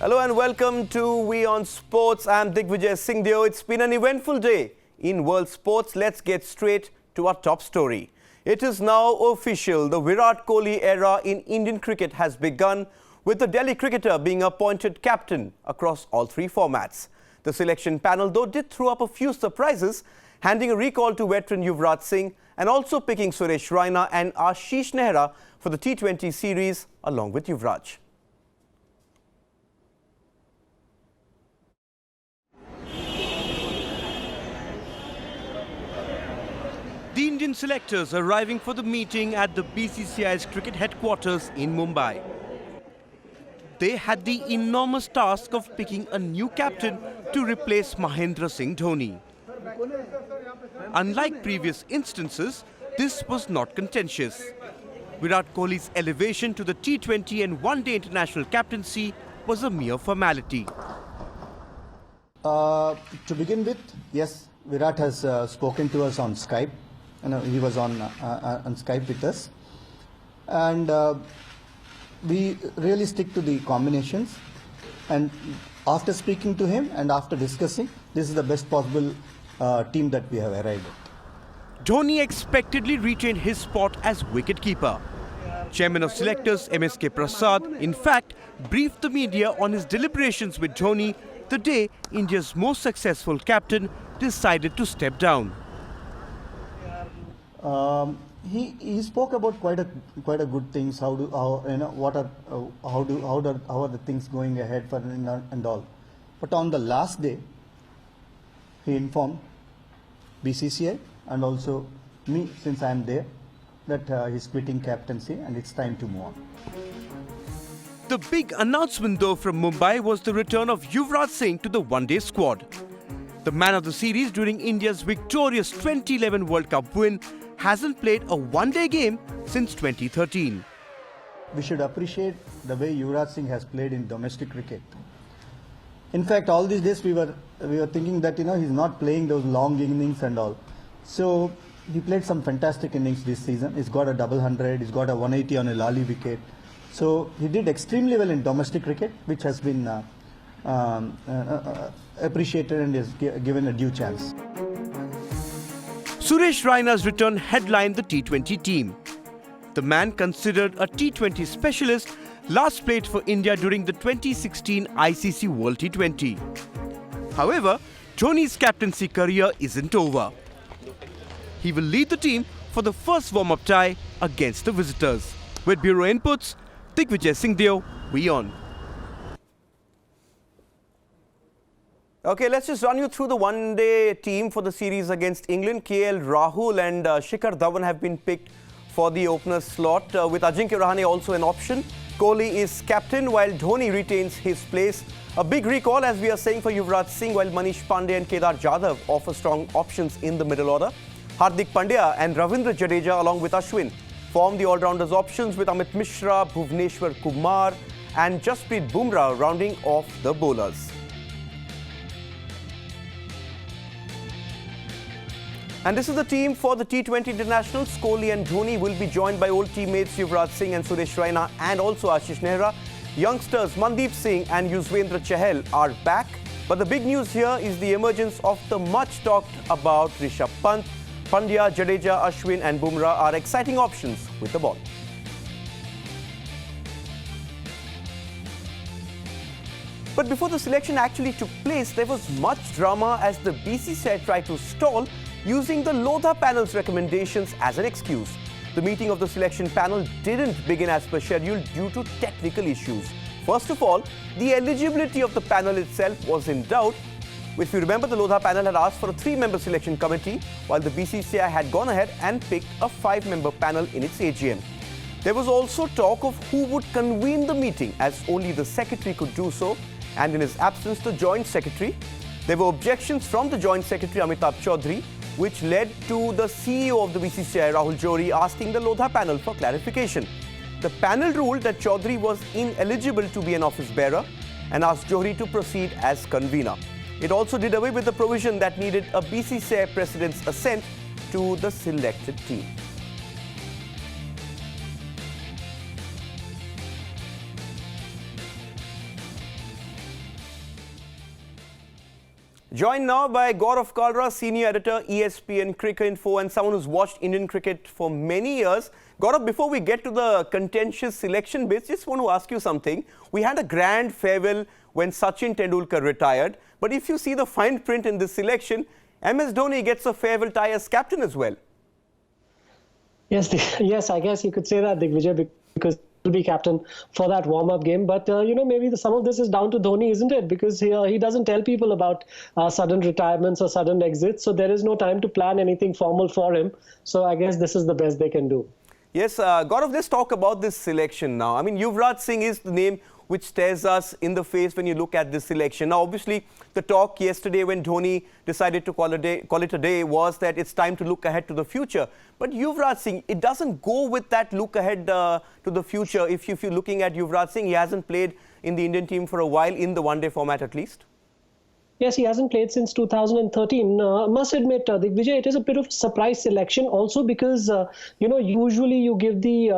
Hello and welcome to WION Sports. I'm Digvijay Singhdeo. It's been an eventful day in world sports. Let's get straight to our top story. It is now official. The Virat Kohli era in Indian cricket has begun, with the Delhi cricketer being appointed captain across all three formats. The selection panel, though, did throw up a few surprises, handing a recall to veteran Yuvraj Singh and also picking Suresh Raina and Ashish Nehra for the T20 series along with Yuvraj. The Indian selectors arriving for the meeting at the BCCI's cricket headquarters in Mumbai. They had the enormous task of picking a new captain to replace Mahendra Singh Dhoni. Unlike previous instances, this was not contentious. Virat Kohli's elevation to the T20 and one-day international captaincy was a mere formality. To begin with, yes, Virat has spoken to us on Skype. He was on Skype with us, and we really stick to the combinations. And after speaking to him and after discussing, this is the best possible team that we have arrived at. Dhoni expectedly retained his spot as wicketkeeper. Chairman of Selectors MSK Prasad, in fact, briefed the media on his deliberations with Dhoni the day India's most successful captain decided to step down. He spoke about quite a good things. How are the things going ahead for and all. But on the last day, he informed BCCI and also me, since I am there, that he's quitting captaincy and it's time to move on. The big announcement, though, from Mumbai was the return of Yuvraj Singh to the one-day squad. The man of the series during India's victorious 2011 World Cup win hasn't played a one-day game since 2013. We should appreciate the way Yuvraj Singh has played in domestic cricket. In fact, all these days we were thinking that he's not playing those long innings and all. So he played some fantastic innings this season. He's got a double 100, he's got a 180 on a lally wicket. So he did extremely well in domestic cricket, which has been appreciated and is given a due chance. Suresh Raina's return headlined the T20 team. The man, considered a T20 specialist, last played for India during the 2016 ICC World T20. However, Dhoni's captaincy career isn't over. He will lead the team for the first warm-up tie against the visitors. With Bureau Inputs, Digvijay Singhdeo, WION. Okay, let's just run you through the one-day team for the series against England. KL Rahul and Shikhar Dhawan have been picked for the opener slot, with Ajinkya Rahane also an option. Kohli is captain while Dhoni retains his place. A big recall, as we are saying, for Yuvraj Singh, while Manish Pandey and Kedar Jadhav offer strong options in the middle order. Hardik Pandya and Ravindra Jadeja along with Ashwin form the all-rounders options, with Amit Mishra, Bhuvneshwar Kumar and Jasprit Bumrah rounding off the bowlers. And this is the team for the T20 internationals. Kohli and Dhoni will be joined by old teammates Yuvraj Singh and Suresh Raina and also Ashish Nehra. Youngsters Mandeep Singh and Yuzvendra Chahal are back. But the big news here is the emergence of the much talked about Rishabh Pant. Pandya, Jadeja, Ashwin and Bumrah are exciting options with the ball. But before the selection actually took place, there was much drama as the BCCI tried to stall using the Lodha panel's recommendations as an excuse. The meeting of the selection panel didn't begin as per schedule due to technical issues. First of all, the eligibility of the panel itself was in doubt. If you remember, the Lodha panel had asked for a 3-member selection committee, while the BCCI had gone ahead and picked a 5-member panel in its AGM. There was also talk of who would convene the meeting, as only the secretary could do so, and in his absence, the joint secretary. There were objections from the joint secretary Amitabh Chaudhary, which led to the CEO of the BCCI, Rahul Johri, asking the Lodha panel for clarification. The panel ruled that Chaudhary was ineligible to be an office bearer and asked Johri to proceed as convener. It also did away with the provision that needed a BCCI president's assent to the selected team. Joined now by Gaurav Kalra, Senior Editor, ESPN Cricinfo, and someone who's watched Indian cricket for many years. Gaurav, before we get to the contentious selection bits, just want to ask you something. We had a grand farewell when Sachin Tendulkar retired, but if you see the fine print in this selection, MS Dhoni gets a farewell tie as captain as well. Yes, yes, I guess you could say that, Digvijay, because he'll be captain for that warm-up game. But, maybe some of this is down to Dhoni, isn't it? Because he doesn't tell people about sudden retirements or sudden exits. So there is no time to plan anything formal for him. So I guess this is the best they can do. Yes, Gaurav, let's talk about this selection now. I mean, Yuvraj Singh is the name which stares us in the face when you look at this selection. Now, obviously, the talk yesterday when Dhoni decided to call it a day was that it's time to look ahead to the future. But Yuvraj Singh, it doesn't go with that look ahead to the future. If you're looking at Yuvraj Singh, he hasn't played in the Indian team for a while, in the one-day format at least. Yes, he hasn't played since 2013. Must admit, Digvijay, it is a bit of a surprise selection. Also because usually you give the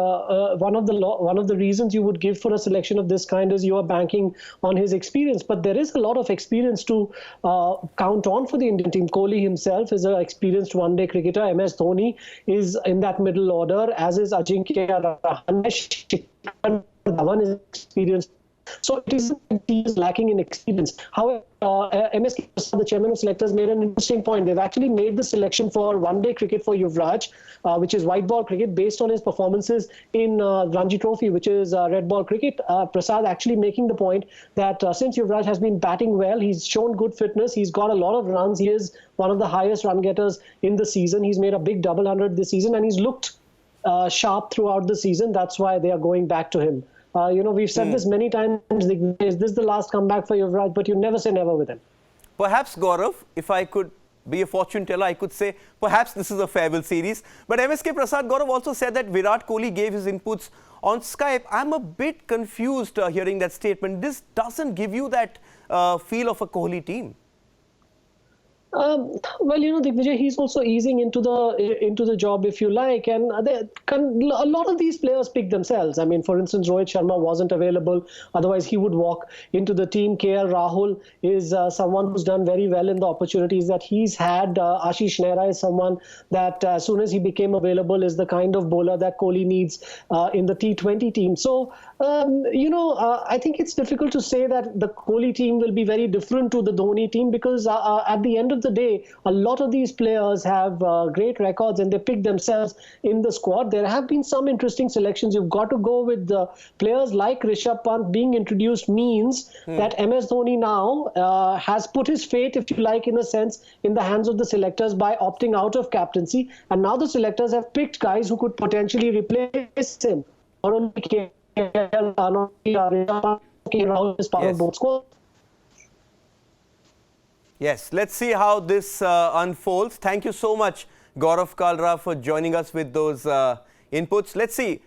one of the reasons you would give for a selection of this kind is you are banking on his experience. But there is a lot of experience to count on for the Indian team. Kohli himself is an experienced one-day cricketer. MS Dhoni is in that middle order, as is Ajinkya Rahane. Dhawan is experienced. So it isn't that he is lacking in experience. However, MSK, the chairman of selectors, made an interesting point. They've actually made the selection for one-day cricket for Yuvraj, which is white ball cricket, based on his performances in Ranji Trophy, which is red ball cricket. Prasad actually making the point that since Yuvraj has been batting well, he's shown good fitness, he's got a lot of runs, he is one of the highest run getters in the season. He's made a big double hundred this season, and he's looked sharp throughout the season. That's why they are going back to him. We've said this many times. Is this the last comeback for Yuvraj? But you never say never with him. Perhaps, Gaurav, if I could be a fortune teller, I could say perhaps this is a farewell series. But MSK Prasad, Gaurav also said that Virat Kohli gave his inputs on Skype. I'm a bit confused hearing that statement. This doesn't give you that feel of a Kohli team. Digvijay, he's also easing into the job, if you like, and a lot of these players pick themselves. I mean, for instance, Rohit Sharma wasn't available; otherwise, he would walk into the team. KL Rahul is someone who's done very well in the opportunities that he's had. Ashish Nehra is someone that, as soon as he became available, is the kind of bowler that Kohli needs in the T20 team. So, I think it's difficult to say that the Kohli team will be very different to the Dhoni team because at the end of the day, a lot of these players have great records and they pick themselves in the squad. There have been some interesting selections. You've got to go with players like Rishabh Pant being introduced means that MS Dhoni now has put his fate, if you like, in a sense, in the hands of the selectors by opting out of captaincy. And now the selectors have picked guys who could potentially replace him. Not only KL, not only Rishabh Pant is part of both squads. Yes, let's see how this unfolds. Thank you so much, Gaurav Kalra, for joining us with those inputs. Let's see